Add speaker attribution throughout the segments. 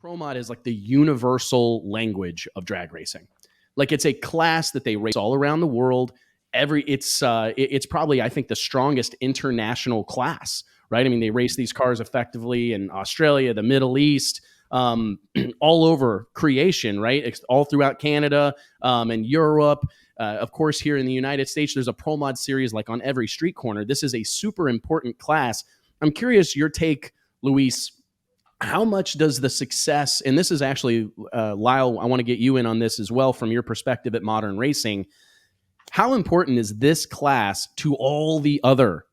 Speaker 1: Pro Mod is like the universal language of drag racing. Like it's a class that they race all around the world. It's probably, I think, the strongest international class, right? I mean, they race these cars effectively in Australia, the Middle East, all over creation, right? It's all throughout Canada and Europe. Of course, here in the United States, there's a Pro Mod series like on every street corner. This is a super important class. I'm curious your take, Luis. How much does the success, and this is actually, Lyle, I want to get you in on this as well from your perspective at Modern Racing. How important is this class to all the other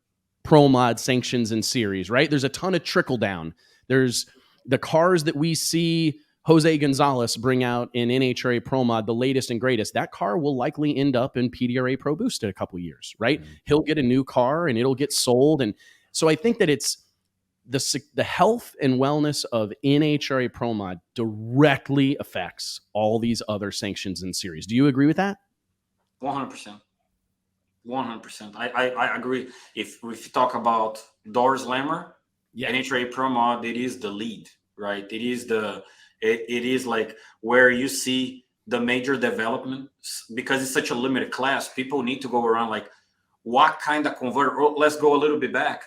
Speaker 1: Pro Mod sanctions and series, right? There's a ton of trickle down. There's the cars that we see Jose Gonzalez bring out in NHRA Pro Mod, the latest and greatest. That car will likely end up in PDRA Pro Boost in a couple of years, right? Mm-hmm. He'll get a new car and it'll get sold. And so I think that it's the health and wellness of NHRA Pro Mod directly affects all these other sanctions and series. Do you agree with that?
Speaker 2: 100%. 100%. I agree. If we talk about door slammer, NHRA Pro Mod, it is the lead, right? It is like where you see the major development, because it's such a limited class. People need to go around like, what kind of converter? Oh, let's go a little bit back.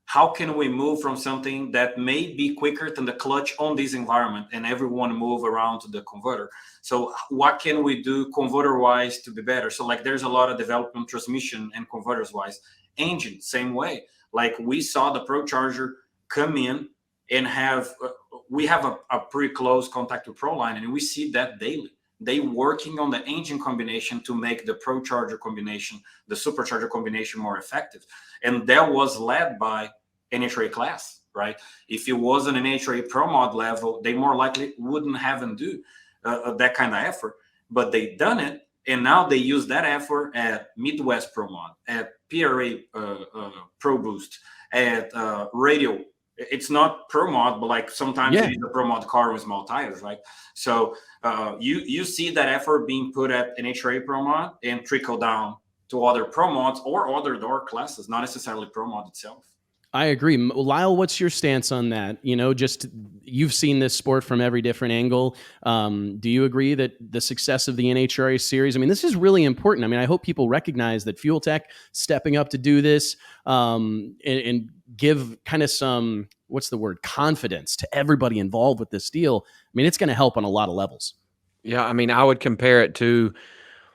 Speaker 2: How can we move from something that may be quicker than the clutch on this environment and everyone move around to the converter? So what can we do converter-wise to be better? So like there's a lot of development transmission and converters-wise. Engine, same way. Like we saw the Pro Charger come in and we have a pretty close contact with ProLine, and we see that daily. They working on the engine combination to make the Pro Charger combination, the Supercharger combination more effective. And that was led by NHRA class, right? If it wasn't an NHRA Pro Mod level, they more likely wouldn't have and do that kind of effort. But they done it, and now they use that effort at Midwest Pro Mod, at PRA Pro Boost, at Radio. It's not Pro Mod, but like sometimes it is a Pro Mod car with small tires, right? So you see that effort being put at NHRA Pro Mod and trickle down to other Pro Mods or other door classes, not necessarily Pro Mod itself.
Speaker 1: I agree. Lyle, what's your stance on that? You know, just you've seen this sport from every different angle. Do you agree that the success of the NHRA series, I mean, this is really important. I mean, I hope people recognize that Fuel Tech stepping up to do this and give kind of some, what's the word, confidence to everybody involved with this deal. I mean, it's going to help on a lot of levels.
Speaker 3: Yeah, I mean, I would compare it to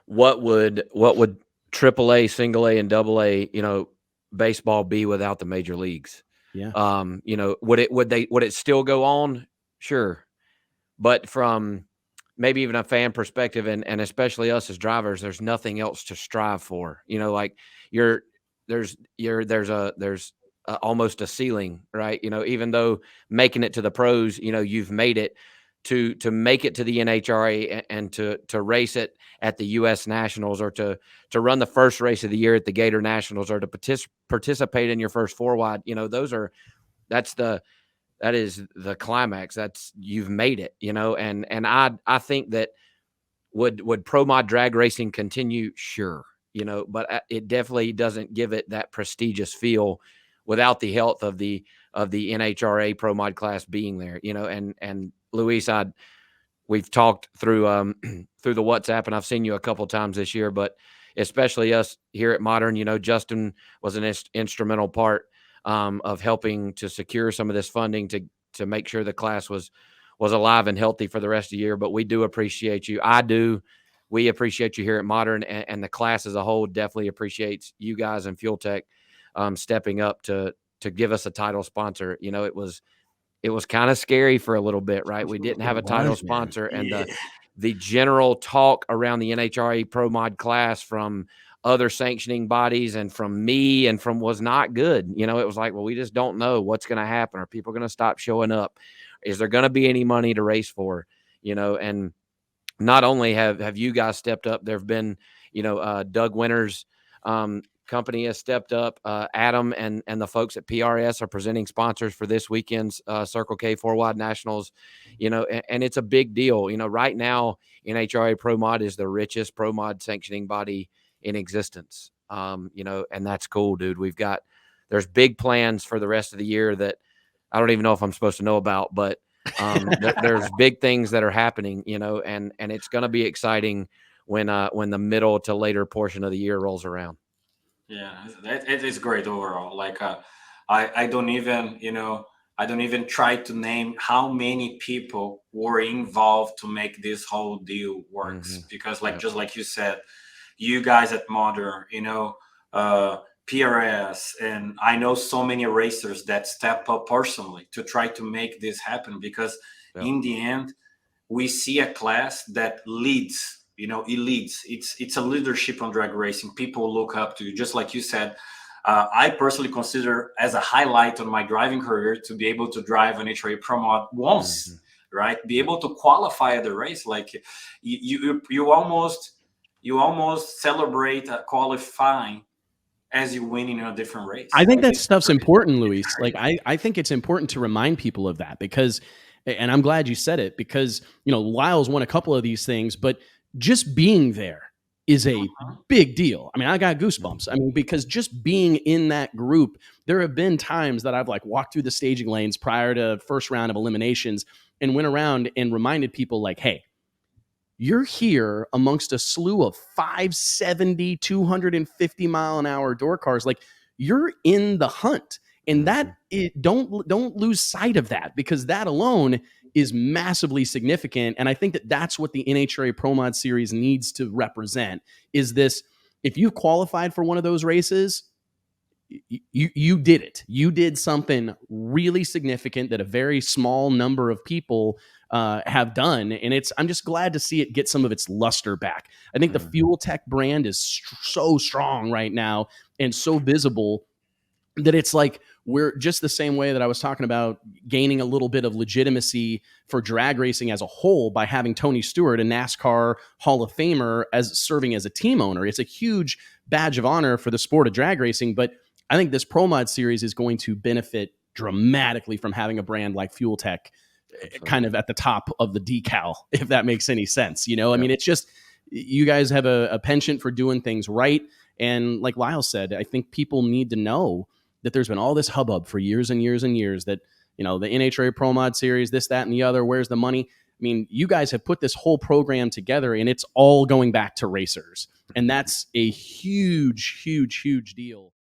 Speaker 3: what would AAA, single A, and double A, you know, baseball be without the major leagues?
Speaker 1: Yeah.
Speaker 3: You know, would it still go on? Sure. But from maybe even a fan perspective and especially us as drivers, there's nothing else to strive for. You know, like there's almost a ceiling, right? You know, even though making it to the pros, you know, you've made it to make it to the NHRA and to race it at the U.S. Nationals, or to run the first race of the year at the Gator Nationals, or to participate in your first four wide. You know, that is the climax. You've made it. You know, and I think that would Pro Mod drag racing continue? Sure. You know, but it definitely doesn't give it that prestigious feel without the health of the NHRA Pro Mod class being there. You know, and Luis, we've talked through through the WhatsApp, and I've seen you a couple of times this year, but especially us here at Modern, you know, Justin was an instrumental part of helping to secure some of this funding to make sure the class was alive and healthy for the rest of the year. But we do appreciate you. I do. We appreciate you here at Modern, and the class as a whole definitely appreciates you guys and Fuel Tech stepping up to give us a title sponsor. You know, it was kind of scary for a little bit, right? We didn't have a title sponsor, and the general talk around the NHRA Pro Mod class from other sanctioning bodies and from me and from was not good. You know, it was like, well, we just don't know what's going to happen. Are people going to stop showing up? Is there going to be any money to race for? You know, and not only have you guys stepped up, there have been, you know, Doug Winters, company has stepped up. Adam and the folks at PRS are presenting sponsors for this weekend's Circle K 4 Wide Nationals, you know, and it's a big deal. You know, right now, NHRA Pro Mod is the richest Pro Mod sanctioning body in existence, you know, and that's cool, dude. There's big plans for the rest of the year that I don't even know if I'm supposed to know about, but There's big things that are happening, you know, and it's going to be exciting when the middle to later portion of the year rolls around.
Speaker 2: Yeah, it is great overall. Like, I don't even, I don't even try to name how many people were involved to make this whole deal works. Because, like,
Speaker 3: Yep.
Speaker 2: just like you said, you guys at Modern, PRS, and I know so many racers that step up personally to try to make this happen. Because
Speaker 3: Yep.
Speaker 2: in the end, we see a class that leads. It leads. It's a leadership on drag racing. People look up to you, just like you said. I personally consider as a highlight on my driving career to be able to drive an HRA Pro Mod once, right? Be able to qualify at the race. Like, you almost celebrate qualifying as you win in a different race.
Speaker 1: I think that stuff's important, Luis. Like, I think it's important to remind people of that because, and I'm glad you said it, because, Lyle's won a couple of these things, but just being there is a big deal. I mean, I got goosebumps. I mean, because just being in that group, there have been times that I've like walked through the staging lanes prior to first round of eliminations and went around and reminded people like, hey, you're here amongst a slew of 570, 250 mile an hour door cars. Like, you're in the hunt. And that don't lose sight of that, because that alone is massively significant. And I think that that's what the NHRA Pro Mod Series needs to represent, is this: if you've qualified for one of those races, you did it. You did something really significant that a very small number of people have done, and I'm just glad to see it get some of its luster back. I think the Fuel Tech brand is so strong right now and so visible that it's like we're just the same way that I was talking about gaining a little bit of legitimacy for drag racing as a whole by having Tony Stewart, a NASCAR Hall of Famer, as serving as a team owner. It's a huge badge of honor for the sport of drag racing, but I think this Pro Mod Series is going to benefit dramatically from having a brand like Fuel Tech kind of at the top of the decal, if that makes any sense. I mean, it's just, you guys have a penchant for doing things right. And like Lyle said, I think people need to know that there's been all this hubbub for years and years and years that, the NHRA Pro Mod Series, this, that, and the other, where's the money? I mean, you guys have put this whole program together and it's all going back to racers. And that's a huge, huge, huge deal.